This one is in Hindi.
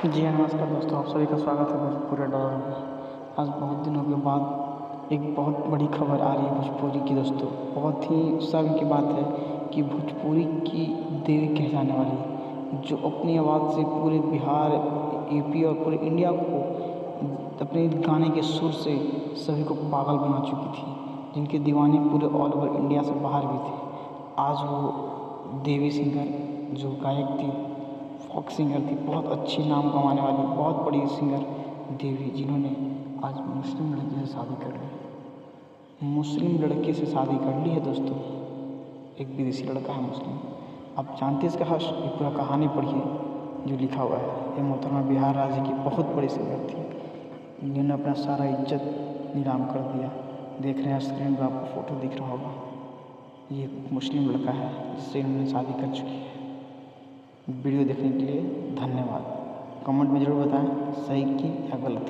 जी हाँ, नमस्कार दोस्तों, आप सभी का स्वागत है भोजपुरी डॉलर में। आज बहुत दिनों के बाद एक बहुत बड़ी खबर आ रही है भोजपुरी की दोस्तों। बहुत ही शर्म की बात है कि भोजपुरी की देवी कहे जाने वाली, जो अपनी आवाज़ से पूरे बिहार, यूपी और पूरे इंडिया को अपने गाने के सुर से सभी को पागल बना चुकी थी, जिनके दीवाने पूरे ऑल ओवर इंडिया से बाहर भी थे। आज वो देवी सिंगर जो गायक थी, फोक सिंगर थी, बहुत अच्छी नाम कमाने वाली बहुत बड़ी सिंगर देवी, जिन्होंने आज मुस्लिम लड़के से शादी कर ली। मुस्लिम लड़के से शादी कर ली है दोस्तों, एक विदेशी लड़का है मुस्लिम। आप जानते हैं इसका हर्ष, ये पूरा कहानी पढ़िए जो लिखा हुआ है। ये मोहतरमा बिहार राज्य की बहुत बड़ी सिंगर थी, जिन्होंने अपना सारा इज्जत नीलाम कर दिया। देख रहे हैं स्क्रीन पर आपको फ़ोटो दिख रहा होगा, ये मुस्लिम लड़का है जिससे इन्होंने शादी कर चुकी है। वीडियो देखने के लिए धन्यवाद। कमेंट में ज़रूर बताएं सही की या गलत।